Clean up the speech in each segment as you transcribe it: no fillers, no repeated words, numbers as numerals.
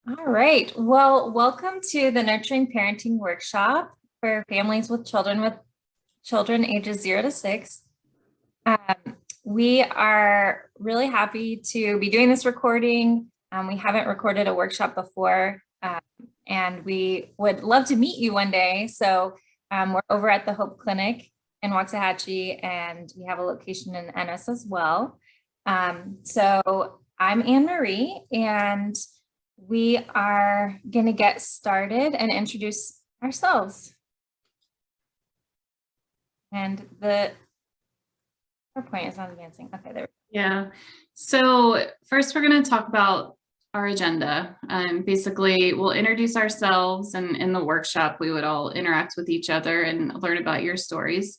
All right. Well, welcome to the Nurturing Parenting Workshop for families with children ages 0 to 6. We are really happy to be doing this recording. We haven't recorded a workshop before, and we would love to meet you one day. So we're over at the Hope Clinic in Waxahachie, and we have a location in Ennis as well. So I'm Anne Marie, and we are going to get started and introduce ourselves. And the PowerPoint is not advancing. Okay, there we go. Yeah. So first, we're going to talk about our agenda. Basically, we'll introduce ourselves, and in the workshop, we would all interact with each other and learn about your stories.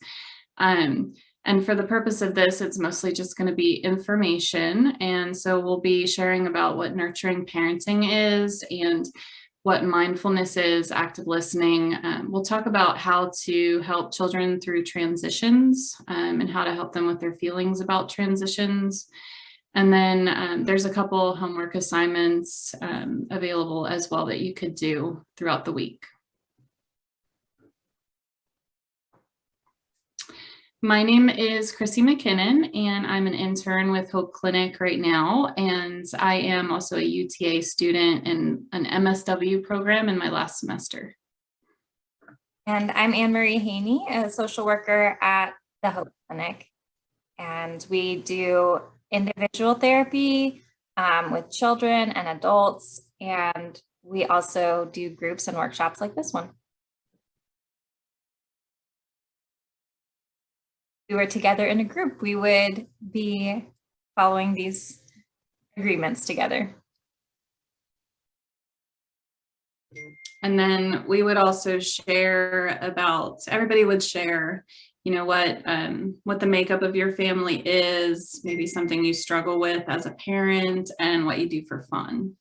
And for the purpose of this, it's mostly just going to be information. And so we'll be sharing about what nurturing parenting is and what mindfulness is, active listening. We'll talk about how to help children through transitions and how to help them with their feelings about transitions. And then there's a couple homework assignments available as well that you could do throughout the week. My name is Chrissy McKinnon, and I'm an intern with Hope Clinic right now. And I am also a UTA student in an MSW program in my last semester. And I'm Anne Marie Haney, a social worker at the Hope Clinic. And we do individual therapy with children and adults. And we also do groups and workshops like this one. We were together in a group, we would be following these agreements together. And then we would also share about, everybody would share, what the makeup of your family is, maybe something you struggle with as a parent, and what you do for fun.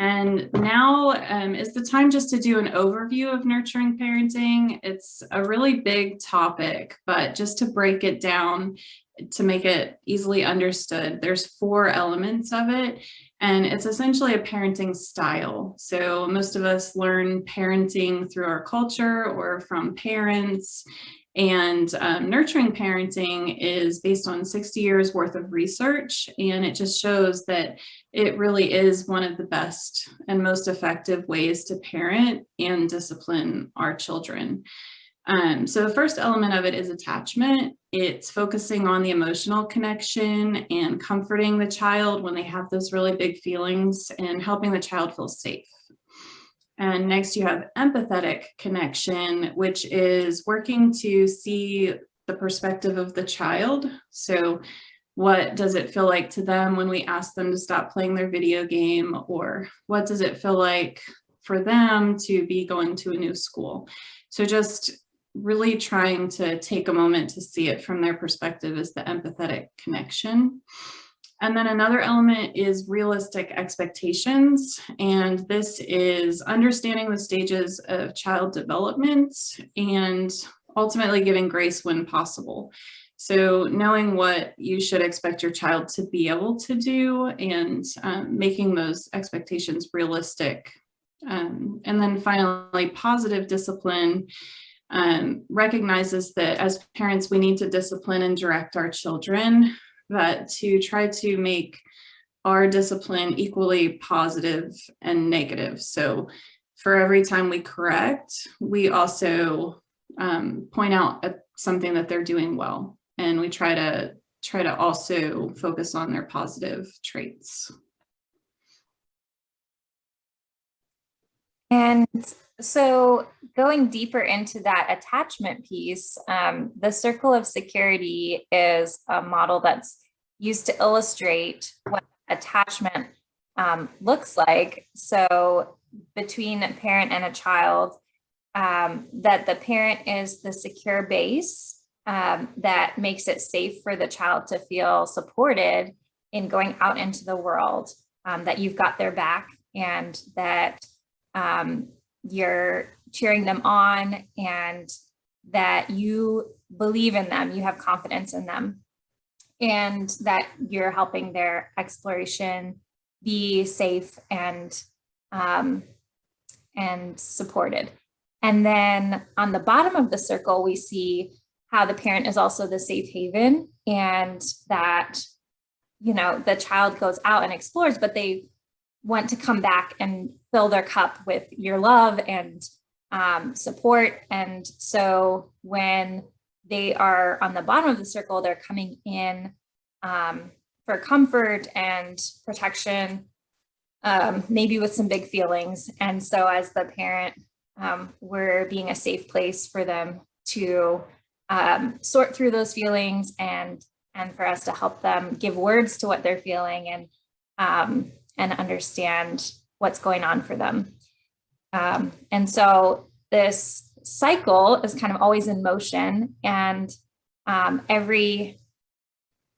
And now is the time just to do an overview of nurturing parenting. It's a really big topic, but just to break it down, to make it easily understood, there's 4 elements of it, and it's essentially a parenting style. So most of us learn parenting through our culture or from parents. And nurturing parenting is based on 60 years worth of research, and it just shows that it really is one of the best and most effective ways to parent and discipline our children. So the first element of it is attachment. It's focusing on the emotional connection and comforting the child when they have those really big feelings and helping the child feel safe. And next you have empathetic connection, which is working to see the perspective of the child. So what does it feel like to them when we ask them to stop playing their video game? Or what does it feel like for them to be going to a new school? So just really trying to take a moment to see it from their perspective is the empathetic connection. And then another element is realistic expectations. And this is understanding the stages of child development and ultimately giving grace when possible. So knowing what you should expect your child to be able to do and making those expectations realistic. And then finally, positive discipline recognizes that as parents, we need to discipline and direct our children, but to try to make our discipline equally positive and negative. So for every time we correct, we also point out something that they're doing well. And we try to also focus on their positive traits. And so going deeper into that attachment piece, the circle of security is a model that's used to illustrate what attachment looks like. So between a parent and a child, that the parent is the secure base that makes it safe for the child to feel supported in going out into the world, that you've got their back and that you're cheering them on and that you believe in them, you have confidence in them. and that you're helping their exploration be safe and supported. And then on the bottom of the circle, we see how the parent is also the safe haven, and that, you know, the child goes out and explores, but they want to come back and fill their cup with your love and support. And so when they are on the bottom of the circle, they're coming in for comfort and protection, maybe with some big feelings. And so as the parent, we're being a safe place for them to sort through those feelings, and for us to help them give words to what they're feeling, and understand what's going on for them. And so this cycle is kind of always in motion, and every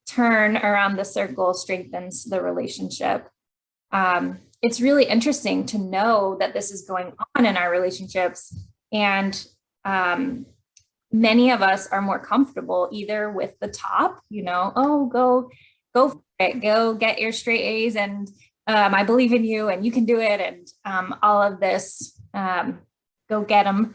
turn around the circle strengthens the relationship. It's really interesting to know that this is going on in our relationships, and many of us are more comfortable either with the top, you know, oh, go for it, go get your straight A's, and I believe in you and you can do it, and all of this, go get them.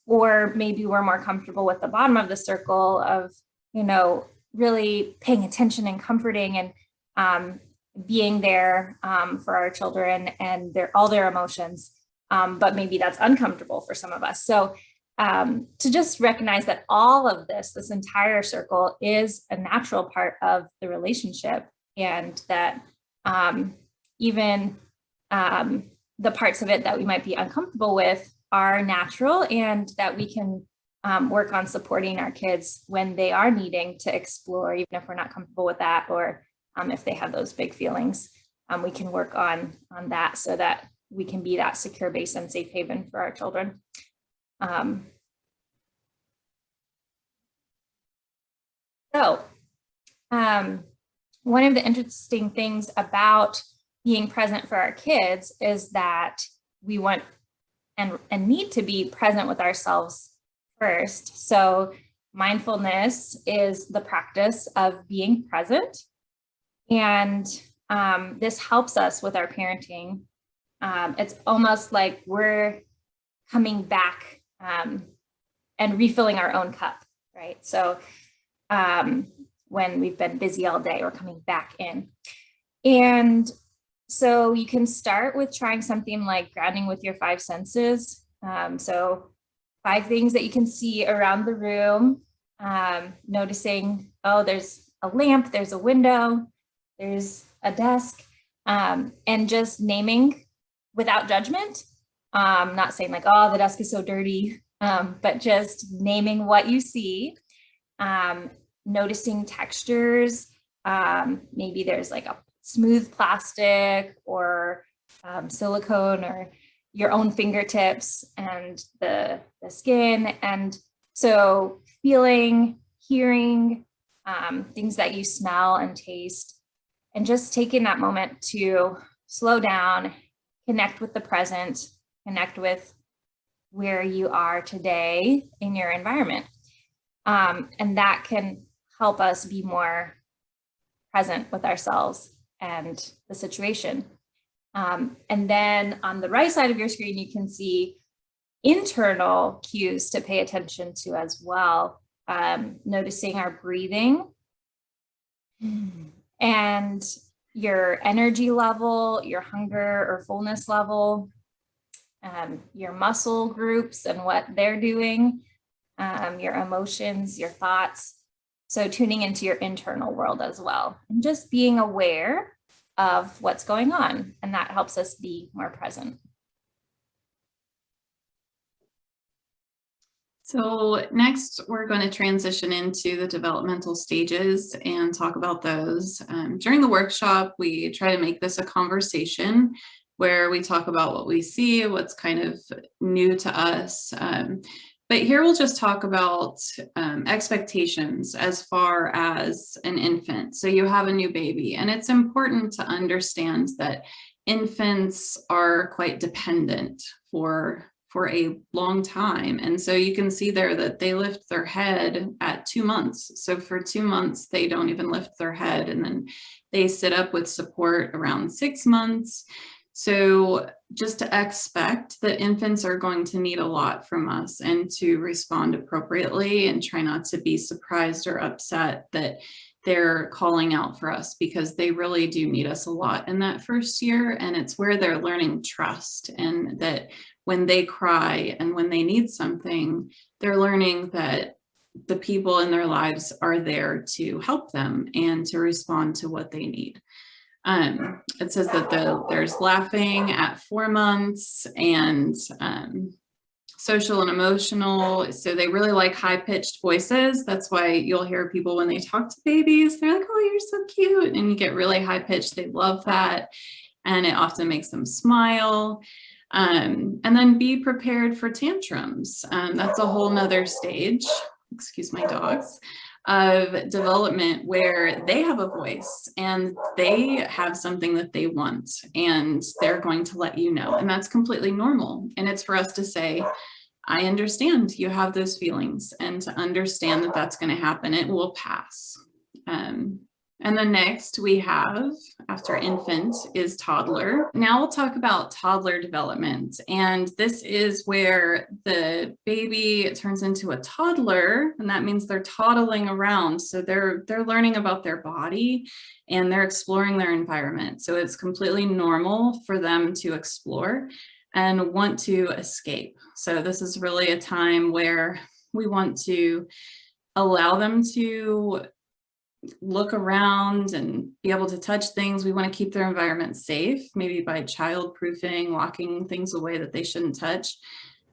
Or maybe we're more comfortable with the bottom of the circle of, you know, really paying attention and comforting and being there for our children and all their emotions. But maybe that's uncomfortable for some of us. So to just recognize that all of this entire circle is a natural part of the relationship, and that even the parts of it that we might be uncomfortable with are natural, and that we can work on supporting our kids when they are needing to explore, even if we're not comfortable with that, or if they have those big feelings. We can work on that so that we can be that secure base and safe haven for our children. So one of the interesting things about being present for our kids is that we want and need to be present with ourselves first. So mindfulness is the practice of being present. And this helps us with our parenting. It's almost like we're coming back and refilling our own cup, right? So when we've been busy all day, we're coming back in. And so you can start with trying something like grounding with your 5 senses. So 5 things that you can see around the room, noticing, oh, there's a lamp, there's a window, there's a desk, and just naming without judgment. Not saying like, oh, the desk is so dirty, but just naming what you see, noticing textures. Maybe there's like a smooth plastic or silicone, or your own fingertips and the skin. And so feeling, hearing, things that you smell and taste, and just taking that moment to slow down, connect with the present, connect with where you are today in your environment. And that can help us be more present with ourselves and the situation. And then on the right side of your screen, you can see internal cues to pay attention to as well. Noticing our breathing and your energy level, your hunger or fullness level, your muscle groups and what they're doing, your emotions, your thoughts. So tuning into your internal world as well, and just being aware of what's going on. And that helps us be more present. So next, we're going to transition into the developmental stages and talk about those. During the workshop, we try to make this a conversation where we talk about what we see, what's kind of new to us. But here we'll just talk about expectations as far as an infant. So you have a new baby, and it's important to understand that infants are quite dependent for for a long time. And so you can see there that they lift their head at 2 months. So for 2 months, they don't even lift their head. And then they sit up with support around 6 months. So just to expect that infants are going to need a lot from us and to respond appropriately, and try not to be surprised or upset that they're calling out for us, because they really do need us a lot in that first year. And it's where they're learning trust, and that when they cry and when they need something, they're learning that the people in their lives are there to help them and to respond to what they need. It says that there's laughing at 4 months, and social and emotional. So they really like high-pitched voices. That's why you'll hear people when they talk to babies, they're like, oh, you're so cute. And you get really high-pitched. They love that. And it often makes them smile. And then be prepared for tantrums. That's a whole nother stage, excuse my dogs, of development where they have a voice and they have something that they want, and they're going to let you know. And that's completely normal. And it's for us to say, I understand you have those feelings, and to understand that that's going to happen. It will pass. And then next we have, after infant, is toddler. Now we'll talk about toddler development. And this is where the baby turns into a toddler, and that means they're toddling around. So they're learning about their body, and they're exploring their environment. So it's completely normal for them to explore and want to escape. So this is really a time where we want to allow them to look around and be able to touch things. We want to keep their environment safe, maybe by child-proofing, locking things away that they shouldn't touch.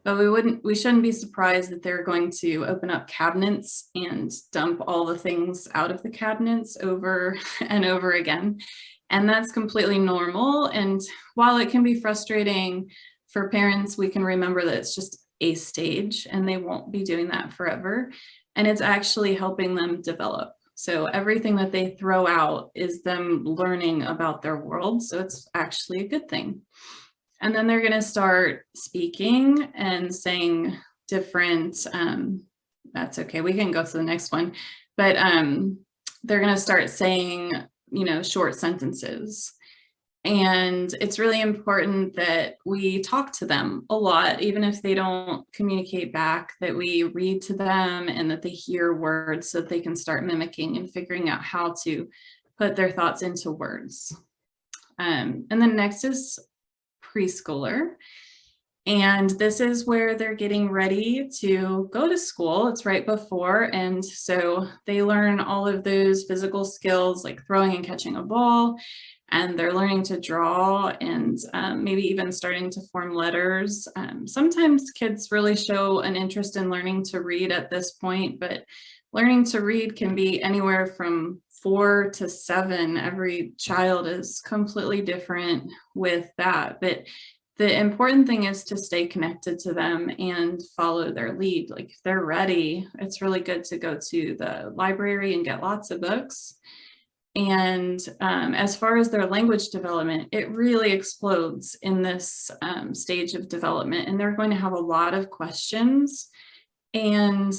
But we shouldn't be surprised that they're going to open up cabinets and dump all the things out of the cabinets over and over again. And that's completely normal. And while it can be frustrating for parents, we can remember that it's just a stage, and they won't be doing that forever. And it's actually helping them develop. So everything that they throw out is them learning about their world. So it's actually a good thing. And then they're going to start speaking and saying different, that's okay, we can go to the next one, but they're going to start saying, short sentences. And it's really important that we talk to them a lot, even if they don't communicate back, that we read to them and that they hear words so that they can start mimicking and figuring out how to put their thoughts into words. And then next is preschooler. And this is where they're getting ready to go to school. It's right before. And so they learn all of those physical skills like throwing and catching a ball. And they're learning to draw, and maybe even starting to form letters. Sometimes kids really show an interest in learning to read at this point, but learning to read can be anywhere from 4 to 7. Every child is completely different with that. But the important thing is to stay connected to them and follow their lead. Like if they're ready, it's really good to go to the library and get lots of books. And as far as their language development, it really explodes in this stage of development, and they're going to have a lot of questions. And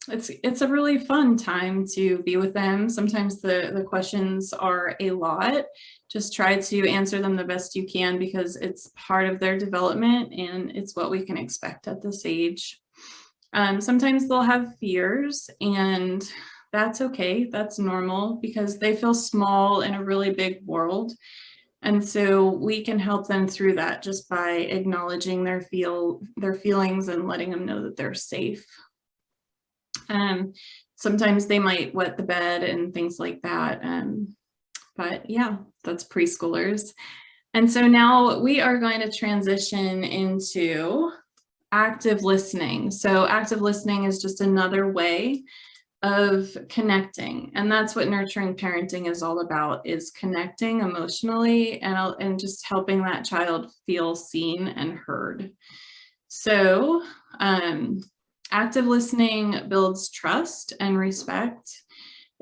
it's a really fun time to be with them. Sometimes the questions are a lot. Just try to answer them the best you can, because it's part of their development and it's what we can expect at this age. Sometimes they'll have fears, and that's okay. That's normal, because they feel small in a really big world. And so we can help them through that just by acknowledging their feelings and letting them know that they're safe. Sometimes they might wet the bed and things like that. But yeah, that's preschoolers. And so now we are going to transition into active listening. So active listening is just another way of connecting, and that's what nurturing parenting is all about, is connecting emotionally and just helping that child feel seen and heard. So active listening builds trust and respect.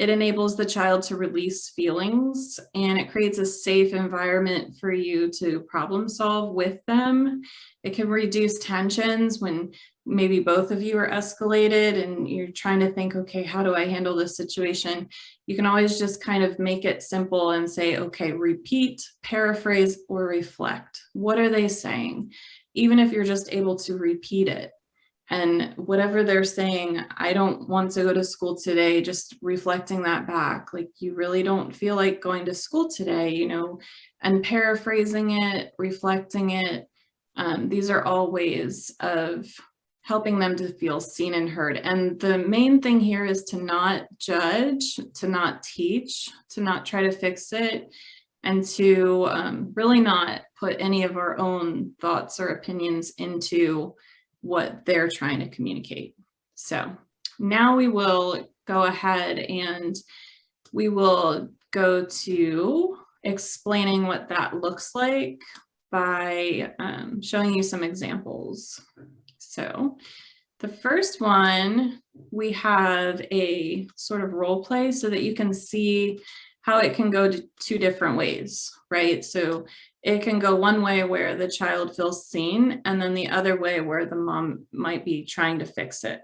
It enables the child to release feelings, and it creates a safe environment for you to problem solve with them. It can reduce tensions when maybe both of you are escalated and you're trying to think, okay, how do I handle this situation? You can always just kind of make it simple and say, okay, repeat, paraphrase, or reflect. What are they saying? Even if you're just able to repeat it. And whatever they're saying, I don't want to go to school today, just reflecting that back, like you really don't feel like going to school today, you know, and paraphrasing it, reflecting it. These are all ways of helping them to feel seen and heard. And the main thing here is to not judge, to not teach, to not try to fix it, and to really not put any of our own thoughts or opinions into what they're trying to communicate. So now we will go ahead and we will go to explaining what that looks like by showing you some examples. So the first one, we have a sort of role play so that you can see how it can go to two different ways, right? So it can go one way where the child feels seen, and then the other way where the mom might be trying to fix it.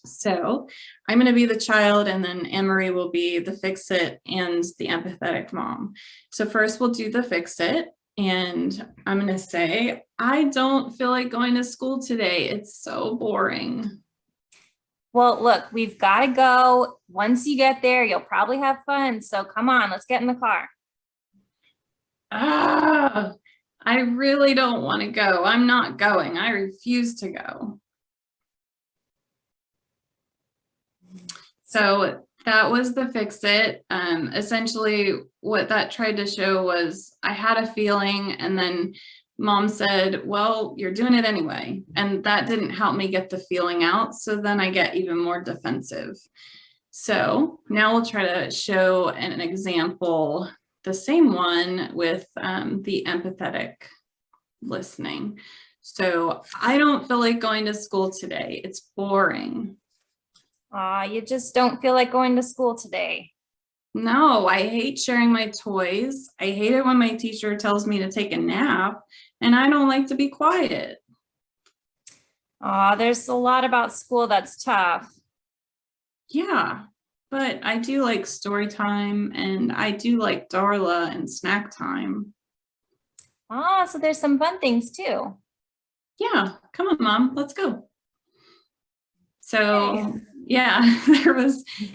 So I'm going to be the child, and then Anne-Marie will be the fix it and the empathetic mom. So first we'll do the fix it, and I'm going to say, I don't feel like going to school today. It's so boring. Well, look, we've got to go. Once you get there, you'll probably have fun. So come on, let's get in the car. I really don't want to go. I'm not going. I refuse to go. So that was the fix it. Essentially, what that tried to show was I had a feeling, and then mom said, well, you're doing it anyway. And that didn't help me get the feeling out. So then I get even more defensive. So now we'll try to show an example, the same one with the empathetic listening. So I don't feel like going to school today. It's boring. You just don't feel like going to school today. No, I hate sharing my toys. I hate it when my teacher tells me to take a nap, and I don't like to be quiet. There's a lot about school that's tough. Yeah, but I do like story time, and I do like Darla and snack time. So there's some fun things too. Yeah, come on, Mom, let's go. So Okay. yeah,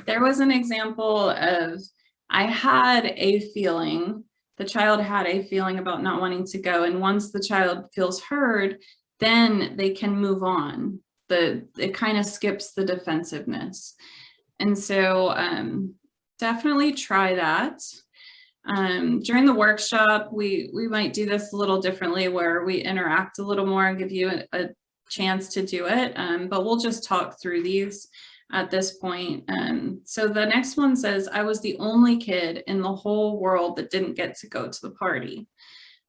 there was an example of I had a feeling, the child had a feeling about not wanting to go. And once the child feels heard, then they can move on. It kind of skips the defensiveness. And so definitely try that. During the workshop, we might do this a little differently where we interact a little more and give you a chance to do it, but we'll just talk through these at this point. So the next one says, I was the only kid in the whole world that didn't get to go to the party.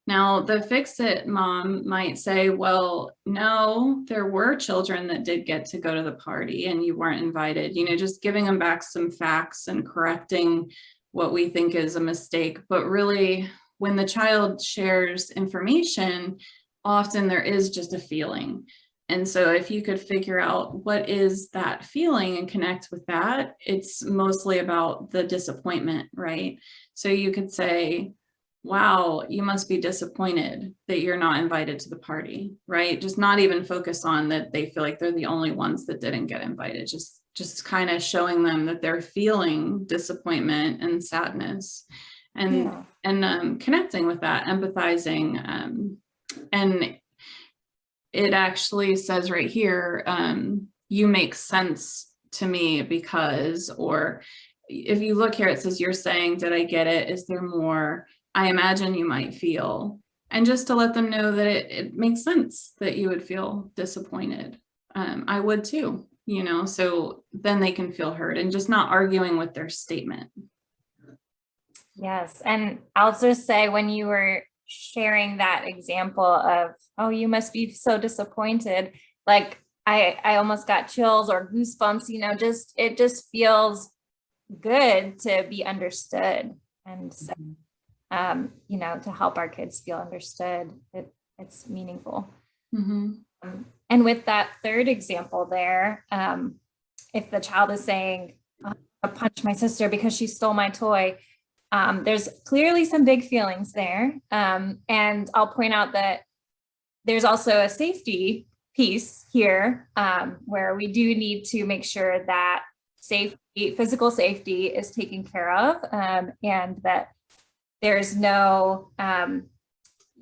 Now, the fix-it mom might say, well, no, there were children that did get to go to the party and you weren't invited, you know, just giving them back some facts and correcting what we think is a mistake. But really, when the child shares information, often there is just a feeling. And so if you could figure out what is that feeling and connect with that, it's mostly about the disappointment, right? So you could say, wow, you must be disappointed that you're not invited to the party, right? Just not even focus on that they feel like they're the only ones that didn't get invited. Just kind of showing them that they're feeling disappointment and sadness, and connecting with that, empathizing. And it actually says right here, you make sense to me because, or if you look here, it says, you're saying, did I get it? Is there more? I imagine you might feel, and just to let them know that it makes sense that you would feel disappointed. I would too, you know, so then they can feel heard and just not arguing with their statement. Yes. And I'll just say, when you were sharing that example of, oh, you must be so disappointed, like I almost got chills or goosebumps, you know, it just feels good to be understood. And so, you know, to help our kids feel understood, it's meaningful. And with that third example there, if the child is saying, I punched my sister because she stole my toy, there's clearly some big feelings there. And I'll point out that there's also a safety piece here, where we do need to make sure that safety, physical safety is taken care of, and that there's no,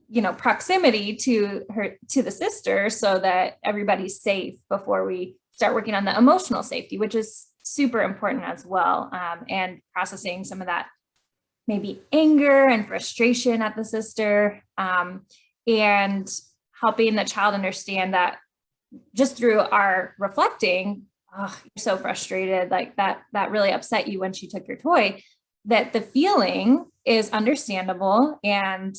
you know, proximity to the sister, so that everybody's safe before we start working on the emotional safety, which is super important as well. And processing some of that maybe anger and frustration at the sister, and helping the child understand that just through our reflecting, oh, you're so frustrated, like that really upset you when she took your toy, that the feeling is understandable and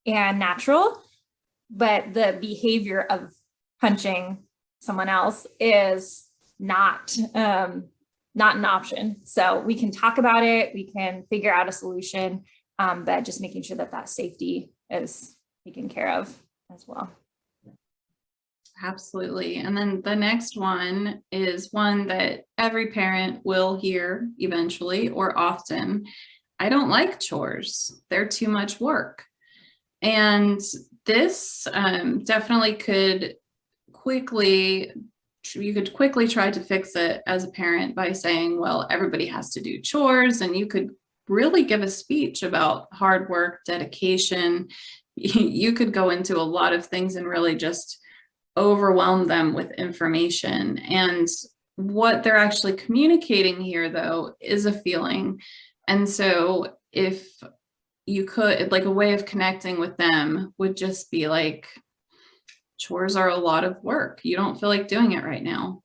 natural, but the behavior of punching someone else is not an option. So we can talk about it, we can figure out a solution, but just making sure that safety is taken care of as well. Absolutely. And then the next one is one that every parent will hear eventually or often. I don't like chores. They're too much work. And this definitely you could quickly try to fix it as a parent by saying, well, everybody has to do chores, and you could really give a speech about hard work, dedication. You could go into a lot of things and really just overwhelm them with information. And what they're actually communicating here, though, is a feeling. And so if you could, like, a way of connecting with them would just be like, chores are a lot of work. You don't feel like doing it right now.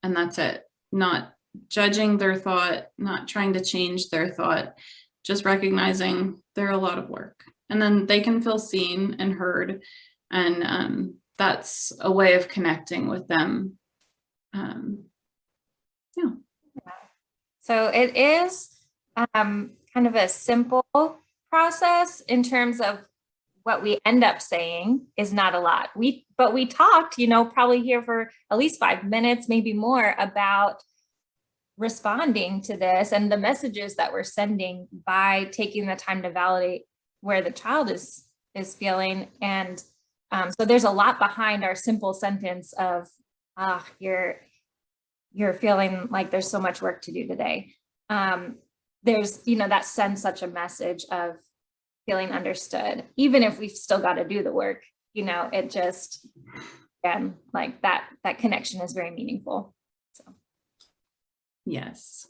And that's it. Not judging their thought, not trying to change their thought, just recognizing they're a lot of work. And then they can feel seen and heard. And that's a way of connecting with them. Yeah. So it is kind of a simple process in terms of what we end up saying is not a lot. But we talked, you know, probably here for at least 5 minutes, maybe more, about responding to this and the messages that we're sending by taking the time to validate where the child is feeling. And so there's a lot behind our simple sentence of, you're feeling like there's so much work to do today. There's, you know, that sends such a message of feeling understood, even if we've still got to do the work, you know, it just, again, like that connection is very meaningful. So. Yes.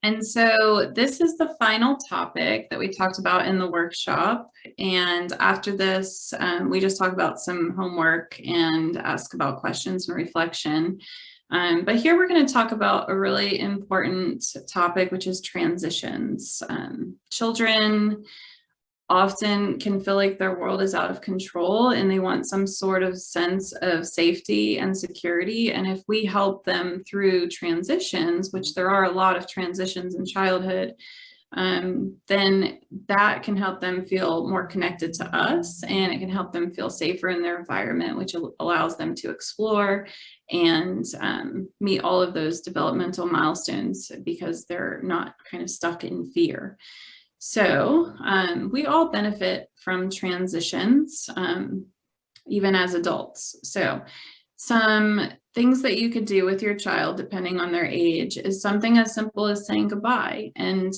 And so this is the final topic that we talked about in the workshop. And after this, we just talk about some homework and ask about questions and reflection. But here we're going to talk about a really important topic, which is transitions. Children often can feel like their world is out of control and they want some sort of sense of safety and security. And if we help them through transitions, which there are a lot of transitions in childhood, then that can help them feel more connected to us, and it can help them feel safer in their environment, which allows them to explore and meet all of those developmental milestones because they're not kind of stuck in fear. So we all benefit from transitions, even as adults. So some things that you could do with your child, depending on their age, is something as simple as saying goodbye. And,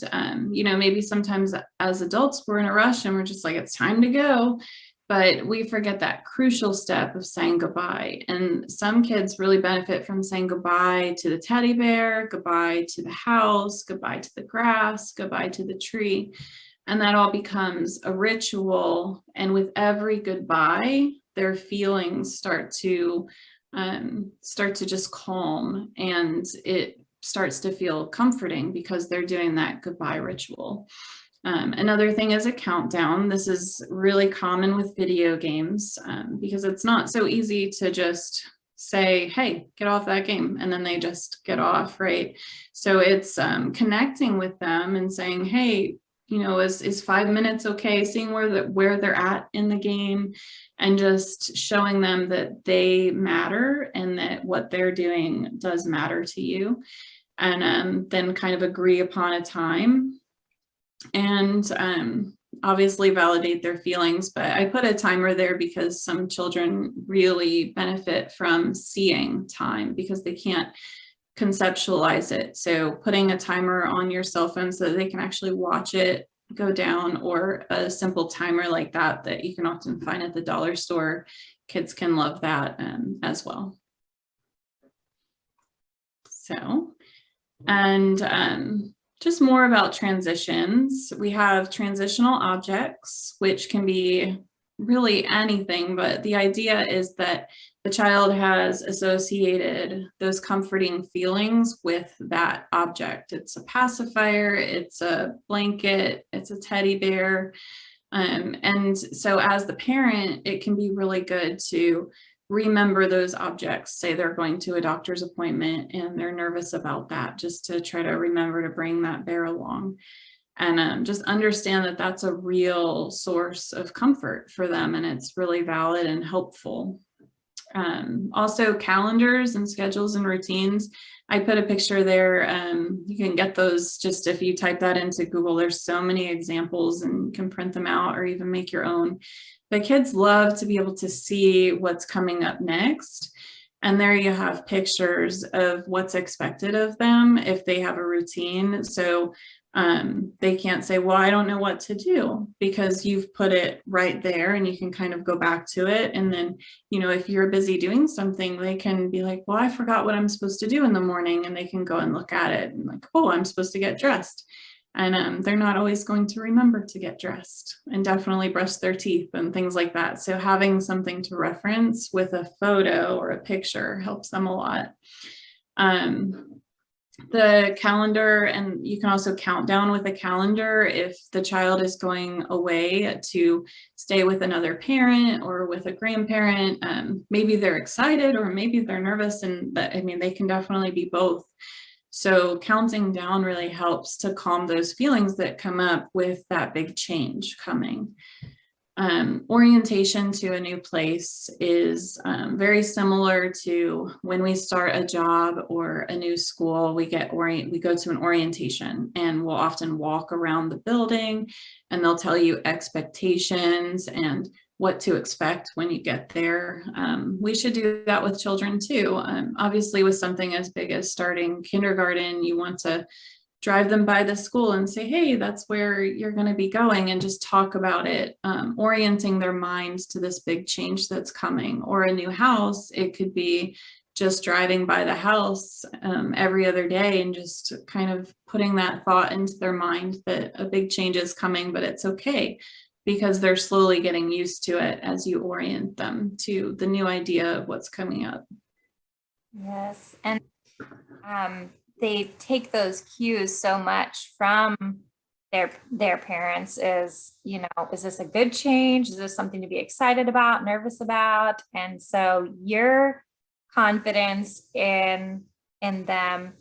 you know, maybe sometimes as adults, we're in a rush and we're just like, it's time to go. But we forget that crucial step of saying goodbye. And some kids really benefit from saying goodbye to the teddy bear, goodbye to the house, goodbye to the grass, goodbye to the tree. And that all becomes a ritual. And with every goodbye, their feelings start to just calm, and it starts to feel comforting because they're doing that goodbye ritual. Another thing is a countdown. This is really common with video games because it's not so easy to just say, hey, get off that game. And then they just get off, right? So it's connecting with them and saying, hey, is 5 minutes okay? Seeing where they're at in the game, and just showing them that they matter and that what they're doing does matter to you. And then kind of agree upon a time, and obviously validate their feelings. But I put a timer there because some children really benefit from seeing time because they can't conceptualize it. So putting a timer on your cell phone so that they can actually watch it go down, or a simple timer like that you can often find at the dollar store, kids can love that as well. So, and just more about transitions. We have transitional objects, which can be really anything, but the idea is that the child has associated those comforting feelings with that object. It's a pacifier, it's a blanket, it's a teddy bear. And so as the parent, it can be really good to remember those objects. Say they're going to a doctor's appointment and they're nervous about that, just to try to remember to bring that bear along. And just understand that that's a real source of comfort for them, and it's really valid and helpful. Also calendars and schedules and routines. I put a picture there. You can get those just if you type that into Google. There's so many examples, and you can print them out or even make your own. But kids love to be able to see what's coming up next. And there you have pictures of what's expected of them if they have a routine. So they can't say, well, I don't know what to do, because you've put it right there and you can kind of go back to it. And then, if you're busy doing something, they can be like, well, I forgot what I'm supposed to do in the morning. And they can go and look at it and like, oh, I'm supposed to get dressed. And they're not always going to remember to get dressed, and definitely brush their teeth and things like that. So having something to reference with a photo or a picture helps them a lot. The calendar, and you can also count down with a calendar if the child is going away to stay with another parent or with a grandparent. Maybe they're excited or maybe they're nervous, and they can definitely be both. So counting down really helps to calm those feelings that come up with that big change coming. Orientation to a new place is very similar to when we start a job or a new school. We go to an orientation, and we'll often walk around the building, and they'll tell you expectations and what to expect when you get there. We should do that with children too. Obviously, with something as big as starting kindergarten, you want to drive them by the school and say, hey, that's where you're going to be going, and just talk about it, orienting their minds to this big change that's coming. Or a new house, it could be just driving by the house every other day, and just kind of putting that thought into their mind that a big change is coming, but it's okay, because they're slowly getting used to it as you orient them to the new idea of what's coming up. Yes, and they take those cues so much from their parents. Is this a good change? Is this something to be excited about, nervous about? And so your confidence in them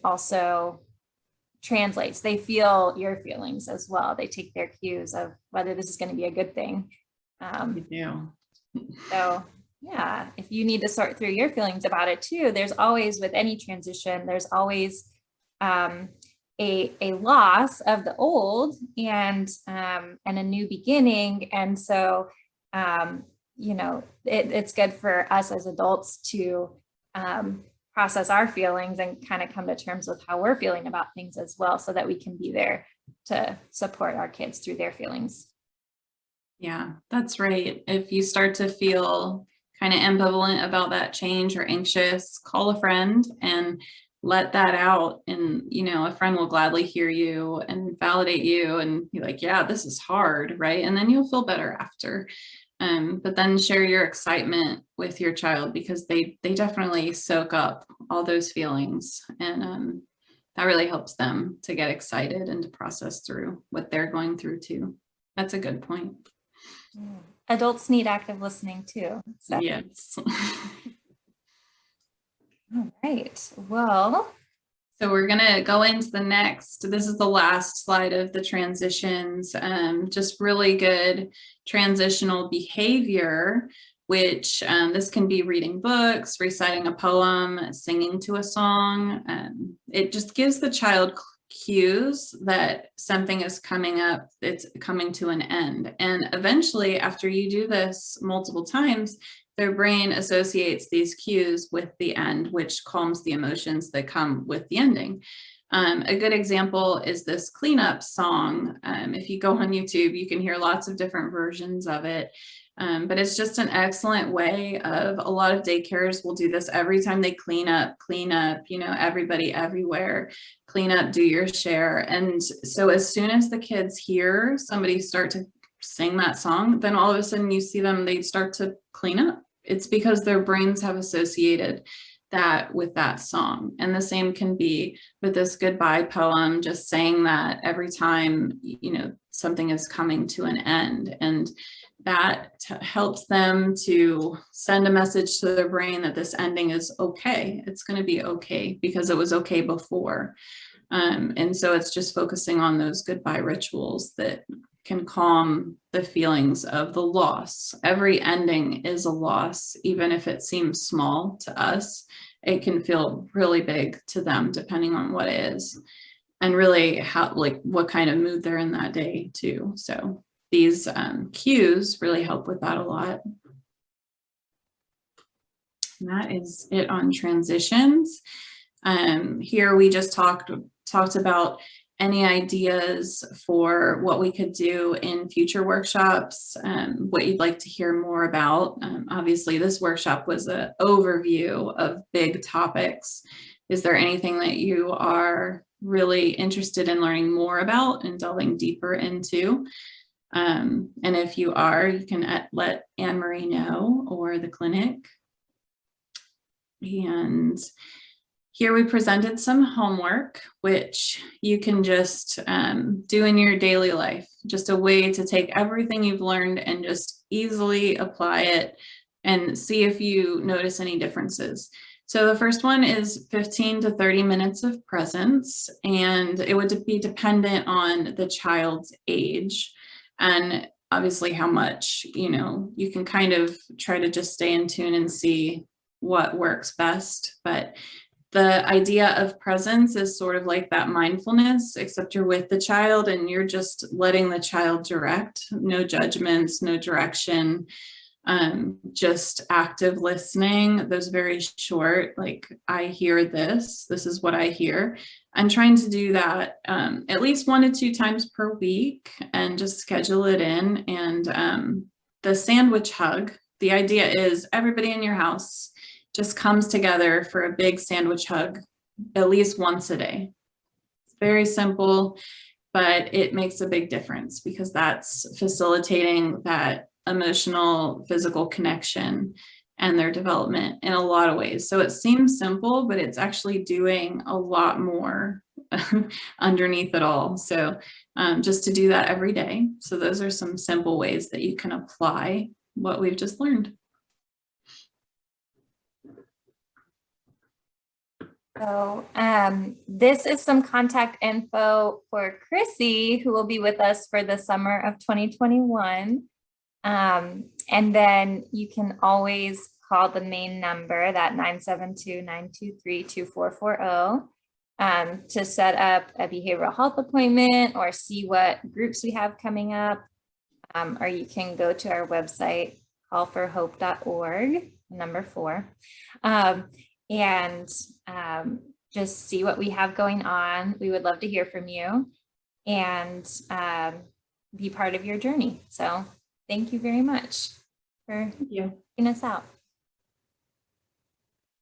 also translates. They feel your feelings as well. They take their cues of whether this is going to be a good thing. So yeah, if you need to sort through your feelings about it too, there's always, with any transition, there's always a loss of the old and a new beginning. And so it's good for us as adults to process our feelings and kind of come to terms with how we're feeling about things as well, so that we can be there to support our kids through their feelings. Yeah, that's right. If you start to feel kind of ambivalent about that change or anxious, call a friend and let that out. And, a friend will gladly hear you and validate you and be like, yeah, this is hard, right? And then you'll feel better after. But then share your excitement with your child, because they definitely soak up all those feelings. And that really helps them to get excited and to process through what they're going through too. That's a good point. Adults need active listening too. So. Yes. All right. Well, So we're going to go into the next. This is the last slide of the transitions. Just really good transitional behavior, which this can be reading books, reciting a poem, singing to a song. It just gives the child cues that something is coming up, it's coming to an end. And eventually, after you do this multiple times, their brain associates these cues with the end, which calms the emotions that come with the ending. A good example is this cleanup song. If you go on YouTube, you can hear lots of different versions of it. But it's just an excellent way of, a lot of daycares will do this every time they clean up, you know, everybody everywhere, clean up, do your share. And so as soon as the kids hear somebody start to sing that song, then all of a sudden you see them, they start to clean up. It's because their brains have associated that with that song. And the same can be with this goodbye poem, just saying that every time, you know, something is coming to an end. And that helps them to send a message to their brain that this ending is okay. It's going to be okay because it was okay before. And so it's just focusing on those goodbye rituals that can calm the feelings of the loss. Every ending is a loss, even if it seems small to us. It can feel really big to them, depending on what it is, and really how, like, what kind of mood they're in that day too. So these cues really help with that a lot. And that is it on transitions. Here we just talked about any ideas for what we could do in future workshops, what you'd like to hear more about. Obviously, this workshop was an overview of big topics. Is there anything that you are really interested in learning more about and delving deeper into? And if you are, you can let Anne-Marie know, or the clinic. And here we presented some homework, which you can just do in your daily life, just a way to take everything you've learned and just easily apply it and see if you notice any differences. So the first one is 15 to 30 minutes of presence, and it would be dependent on the child's age and obviously how much, you know, you can kind of try to just stay in tune and see what works best. But the idea of presence is sort of like that mindfulness, except you're with the child and you're just letting the child direct, no judgments, no direction, just active listening. Those very short, like, I hear this is what I hear. I'm trying to do that at least 1 to 2 times per week and just schedule it in. And the sandwich hug, the idea is everybody in your house just comes together for a big sandwich hug at least once a day. It's very simple, but it makes a big difference because that's facilitating that emotional, physical connection and their development in a lot of ways. So it seems simple, but it's actually doing a lot more underneath it all. So just to do that every day. So those are some simple ways that you can apply what we've just learned. So this is some contact info for Chrissy, who will be with us for the summer of 2021. And then you can always call the main number, that 972-923-2440, to set up a behavioral health appointment or see what groups we have coming up. Or you can go to our website, callforhope.org, number 4. And just see what we have going on. We would love to hear from you and be part of your journey. So thank you very much for checking us out.